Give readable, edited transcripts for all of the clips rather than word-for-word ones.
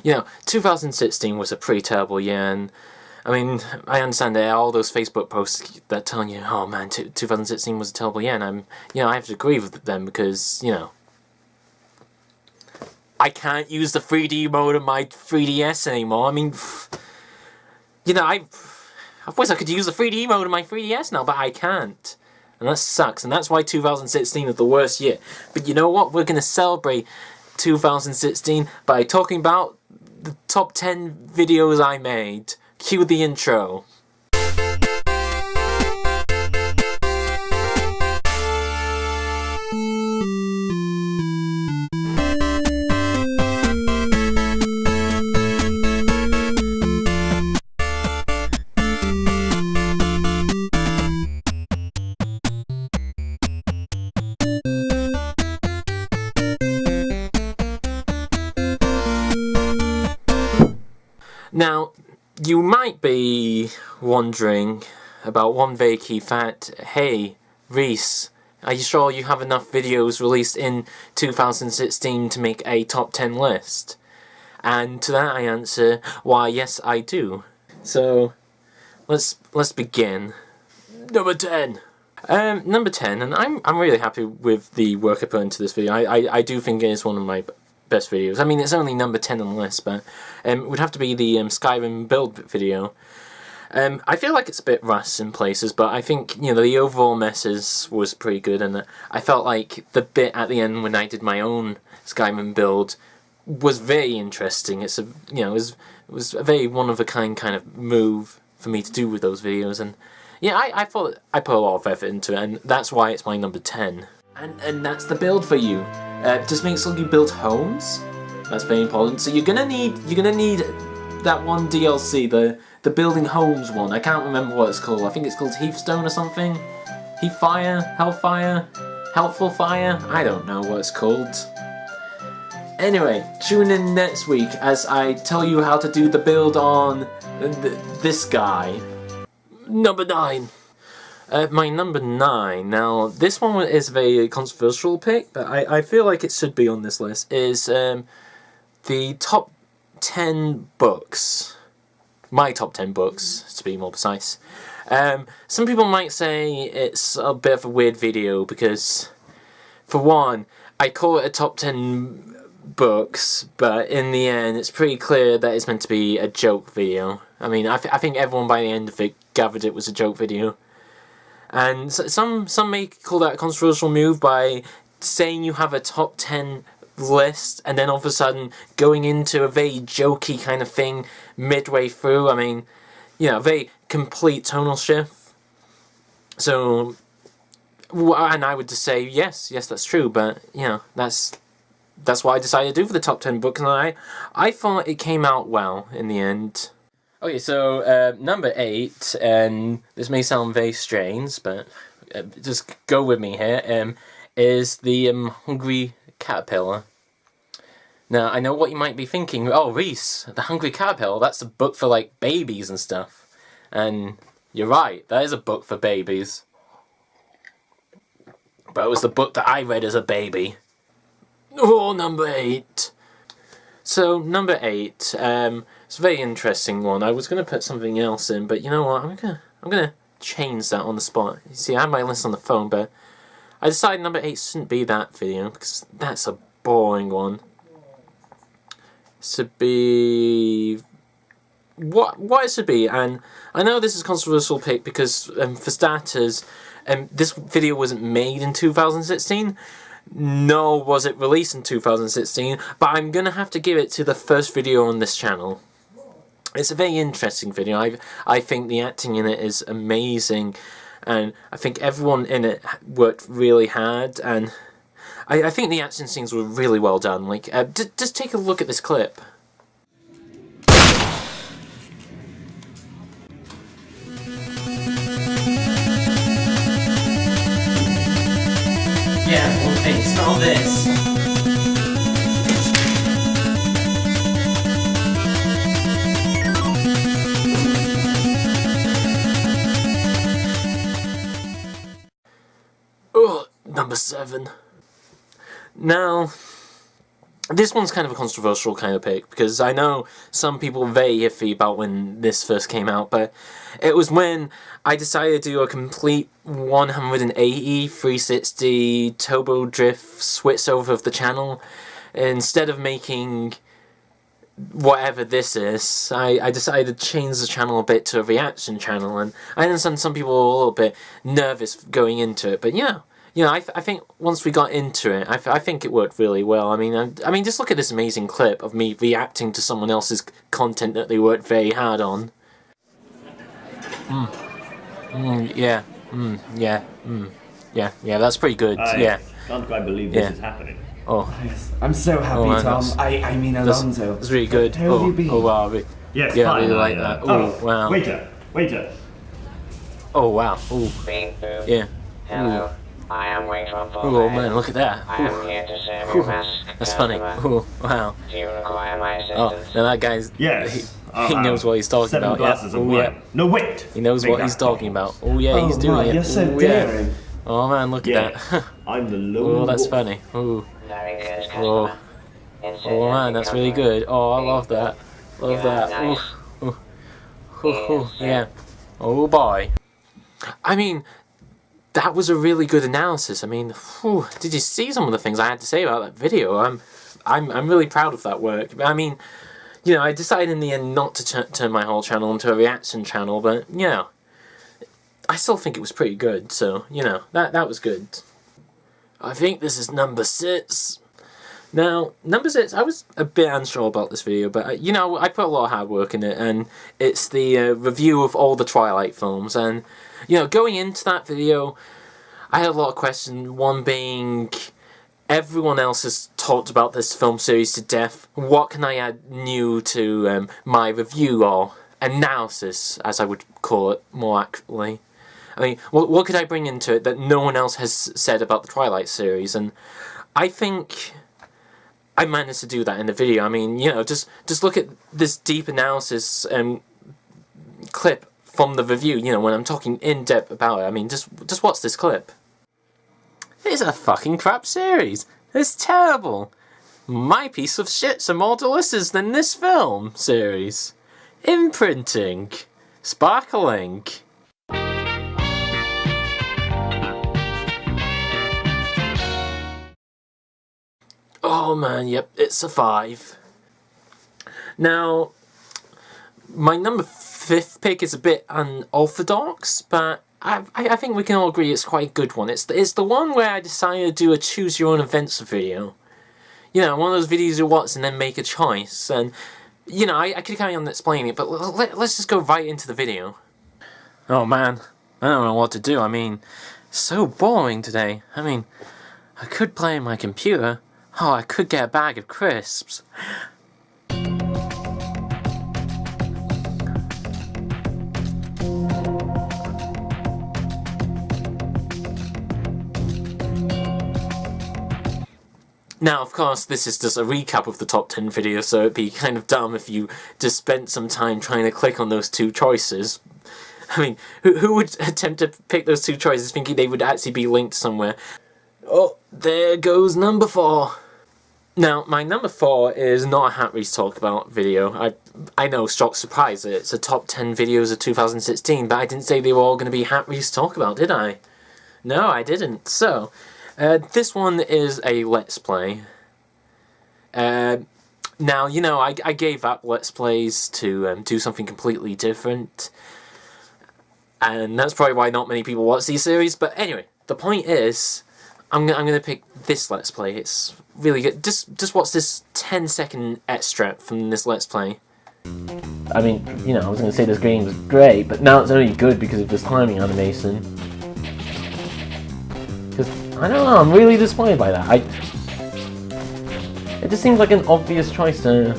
You know, 2016 was a pretty terrible year, and I mean, I understand there are all those Facebook posts that telling you, oh man, 2016 was a terrible year, and I have to agree with them because, I can't use the 3D mode of my 3DS anymore. I mean, I wish I could use the 3D mode of my 3DS now, but I can't. And that sucks, and that's why 2016 is the worst year. But you know what? We're going to celebrate 2016 by talking about the top 10 videos I made. Cue the intro. Now, you might be wondering about one very key fact. Hey, Rhys, are you sure you have enough videos released in 2016 to make a top 10 list? And to that I answer, why yes I do. So, let's begin. Number 10. Number 10, and I'm really happy with the work I put into this video. I do think it is one of my best videos. I mean, it's only number 10 on the list, but it would have to be the Skyrim build video. I feel like it's a bit rushed in places, but I think, the overall message was pretty good, and I felt like the bit at the end when I did my own Skyrim build was very interesting. It's it was a very one-of-a-kind kind of move for me to do with those videos, and yeah, I thought I put a lot of effort into it, and that's why it's my number 10. And that's the build for you. Just make sure you build homes. That's very important. So you're gonna need that one DLC, the building homes one. I can't remember what it's called. I think it's called Heathstone or something. Heathfire, Hellfire, Helpful Fire. I don't know what it's called. Anyway, tune in next week as I tell you how to do the build on this guy. Number 9. My number 9, now this one is a very controversial pick, but I feel like it should be on this list, is the top 10 books. My top 10 books, to be more precise. Some people might say it's a bit of a weird video because, for one, I call it a top 10 books, but in the end it's pretty clear that it's meant to be a joke video. I mean, I think everyone by the end of it gathered it was a joke video. And some may call that a controversial move by saying you have a top 10 list and then all of a sudden going into a very jokey kind of thing midway through. I mean, a very complete tonal shift. So, and I would just say yes, that's true, but that's what I decided to do for the top 10 books, and I thought it came out well in the end. Okay, so number 8, and this may sound very strange, but just go with me here, is the Hungry Caterpillar. Now, I know what you might be thinking, oh, Rhys, the Hungry Caterpillar, that's a book for, like, babies and stuff. And you're right, that is a book for babies. But it was the book that I read as a baby. Oh, number 8. So, number 8, it's a very interesting one. I was going to put something else in, but you know what? I'm gonna change that on the spot. You see, I had my list on the phone, but I decided number 8 shouldn't be that video because that's a boring one. It should be what it should be, and I know this is a controversial pick because for starters, this video wasn't made in 2016. Nor was it released in 2016, but I'm gonna have to give it to the first video on this channel. It's a very interesting video. I think the acting in it is amazing, and I think everyone in it worked really hard, and I think the action scenes were really well done. Like, just take a look at this clip. Yeah, well, thanks, all this. Oh, number 7. Now, This one's kind of a controversial kind of pick, because I know some people were very iffy about when this first came out, but it was when I decided to do a complete 180, 360 turbo drift switch over of the channel. Instead of making whatever this is, I decided to change the channel a bit to a reaction channel, and I understand some people were a little bit nervous going into it, but I think once we got into it, I think it worked really well. I mean, just look at this amazing clip of me reacting to someone else's content that they worked very hard on. Yeah, that's pretty good. Yeah. Can't quite believe this is happening. Oh, yes. I'm so happy, man, Tom. I mean, Alonso. That's really good. How have you been? Oh wow. Yes, yeah, fine. I really like that. Oh wow. Waiter. Oh wow. Oh. Yeah. Hello, I am waiter on board. Oh man, look at that. I am here to serve your mask. That's funny. Oh wow. Do you require my Oh, assistance? now that guy's Yes. he knows what he's talking 7 about. glasses Yeah. of Oh wine. yeah. No, wait. He knows Make what that he's talking bottle. about. Oh yeah, he's doing my, it. you're so Oh, yeah. daring. Oh man, look at that. I'm the lone Oh, that's wolf. funny. Oh. Very good, Oh. customer. Insert Oh your man, that's really customer. good. Oh, I love that. Love that. Nice. Yeah. Oh boy. I mean, that was a really good analysis. I mean, did you see some of the things I had to say about that video? I'm really proud of that work. I mean, I decided in the end not to turn my whole channel into a reaction channel, but I still think it was pretty good. So that was good. I think this is number 6. Now, number 6, I was a bit unsure about this video, but, I put a lot of hard work in it, and it's the review of all the Twilight films, and, going into that video, I had a lot of questions, one being, everyone else has talked about this film series to death, what can I add new to my review, or analysis, as I would call it more accurately. I mean, what could I bring into it that no one else has said about the Twilight series, and I think I managed to do that in the video. I mean, just look at this deep analysis clip from the review, when I'm talking in depth about it. I mean, just watch this clip. It's a fucking crap series. It's terrible. My piece of shits are more delicious than this film series. Imprinting. Sparkling. Oh man, yep, it's a 5. Now, my number 5th pick is a bit unorthodox, but I think we can all agree it's quite a good one. It's the one where I decided to do a choose your own events video. One of those videos you watch and then make a choice. And, I could carry on explaining it, but let's just go right into the video. Oh man, I don't know what to do. I mean, so boring today. I mean, I could play on my computer. Oh, I could get a bag of crisps. Now, of course, this is just a recap of the top 10 video, so it'd be kind of dumb if you just spent some time trying to click on those 2 choices. I mean, who would attempt to pick those 2 choices thinking they would actually be linked somewhere? Oh, there goes number 4. Now, my number 4 is not a Hat Rhys Talk About video. I know, shock surprise, it's a top 10 videos of 2016, but I didn't say they were all going to be Hat Rhys Talk About, did I? No, I didn't. So, this one is a Let's Play. Now, I gave up Let's Plays to do something completely different, and that's probably why not many people watch these series, but anyway, the point is, I'm gonna pick this Let's Play. It's really good. Just watch this 10-second extract from this Let's Play. I mean, I was gonna say this game was great, but now it's only good because of this timing animation. Because I don't know, I'm really disappointed by that. It just seems like an obvious choice to.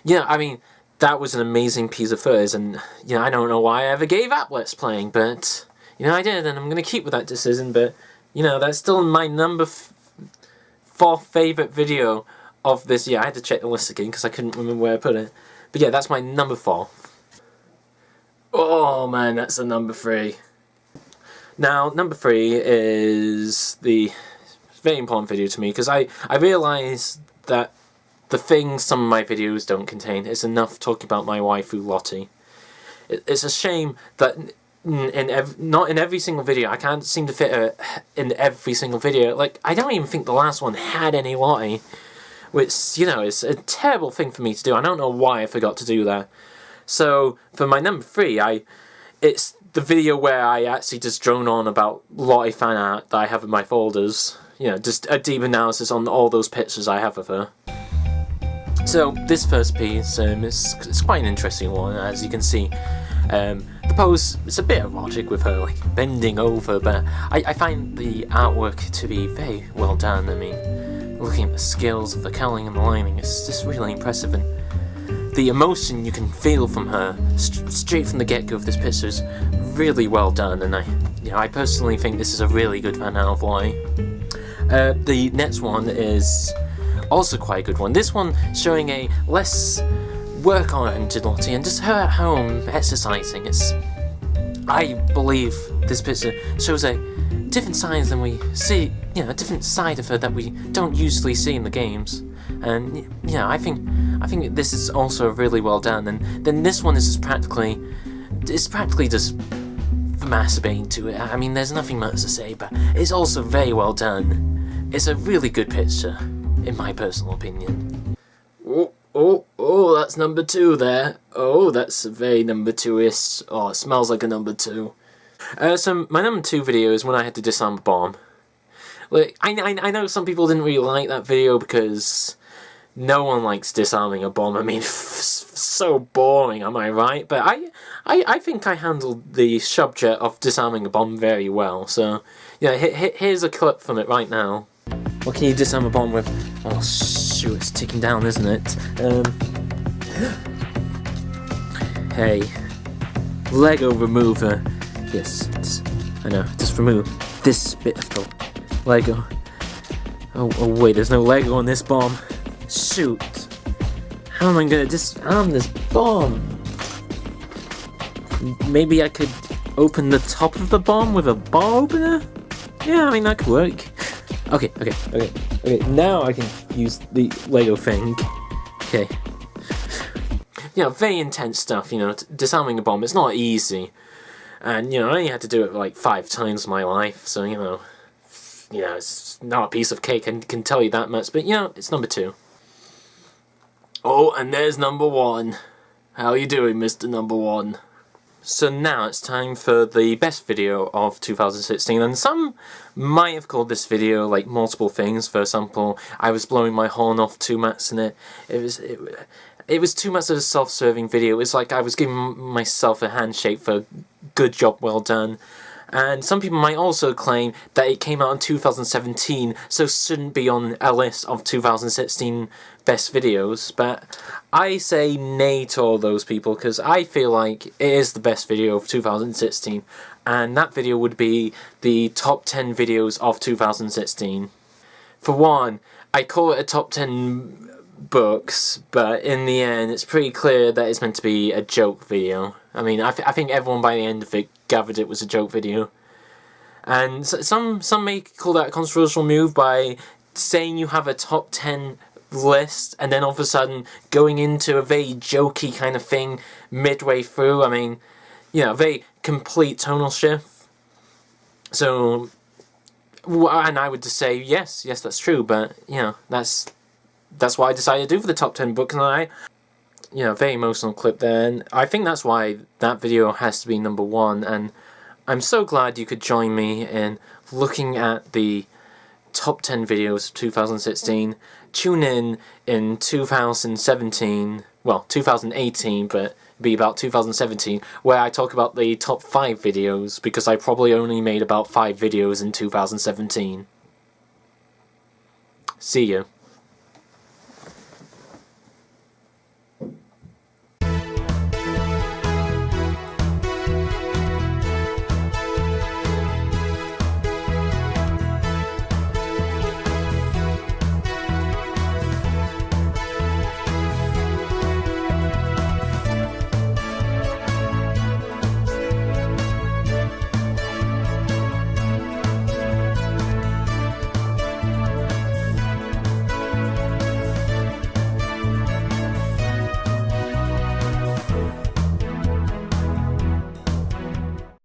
I mean, that was an amazing piece of footage, and I don't know why I ever gave up Let's Playing, but. I did, and I'm going to keep with that decision, but, that's still my number 4 favourite video of this year. I had to check the list again, because I couldn't remember where I put it. But yeah, that's my number 4. Oh man, that's a number 3. Now, number 3 is the very important video to me because I realise that the things some of my videos don't contain is enough talking about my waifu Lottie. It's a shame that not in every single video. I can't seem to fit her in every single video. Like, I don't even think the last one had any Lottie, which, you know, is a terrible thing for me to do. I don't know why I forgot to do that. So for my number 3, it's the video where I actually just drone on about Lottie fan art that I have in my folders. You know, just a deep analysis on all those pictures I have of her. So this first piece is quite an interesting one, as you can see. The pose is a bit erotic with her like bending over, but I find the artwork to be very well done. I mean, looking at the skills of the coloring and the lining, it's just really impressive, and the emotion you can feel from her straight from the get-go of this picture is really well done. And I personally think this is a really good fan art of Lottie. The next one is also quite a good one. This one showing a less work-oriented Lottie and just her at home exercising. I believe this picture shows a different side than we see, you know, a different side of her that we don't usually see in the games. And you know, I think this is also really well done. And then this one is just practically just masturbating to it. I mean, there's nothing much to say, but it's also very well done. It's a really good picture, in my personal opinion. Oh, that's number 2 there. Oh, that's very number 2-ish. Oh, it smells like a number 2. So my number 2 video is when I had to disarm a bomb. Like, I know some people didn't really like that video because no one likes disarming a bomb. I mean, so boring, am I right? But I think I handled the subject of disarming a bomb very well. So, yeah, here's a clip from it right now. What can you disarm a bomb with? Oh shoot, it's ticking down, isn't it? Hey, Lego remover. Yes, I know. Just remove this bit of the Lego. Oh wait, there's no Lego on this bomb. Shoot! How am I gonna disarm this bomb? Maybe I could open the top of the bomb with a bar opener? Yeah, I mean that could work. Okay, now I can use the Lego thing. Okay. You know, very intense stuff, you know, disarming a bomb, it's not easy. And, you know, I only had to do it like 5 times in my life, so, you know, it's not a piece of cake, I can tell you that much, but, you know, it's number 2. Oh, and there's number 1. How you doing, Mr. Number 1? So now it's time for the best video of 2016, and some might have called this video like multiple things. For example, I was blowing my horn off too much in it. It was too much of a self-serving video. It was like I was giving myself a handshake for good job well done. And some people might also claim that it came out in 2017, so shouldn't be on a list of 2016 best videos, but I say nay to all those people because I feel like it is the best video of 2016, and that video would be the top 10 videos of 2016. For one, I call it a top 10 books, but in the end it's pretty clear that it's meant to be a joke video. I mean, I think everyone by the end of it gathered it was a joke video. And some may call that a controversial move by saying you have a top 10 list and then all of a sudden going into a very jokey kind of thing midway through. I mean, you know, a very complete tonal shift. So, and I would just say yes, that's true, but, you know, that's what I decided to do for the top 10 books, and very emotional clip there, and I think that's why that video has to be number 1, and I'm so glad you could join me in looking at the top 10 videos of 2016. Tune in 2017, well, 2018, but it'd be about 2017, where I talk about the top 5 videos, because I probably only made about 5 videos in 2017. See you.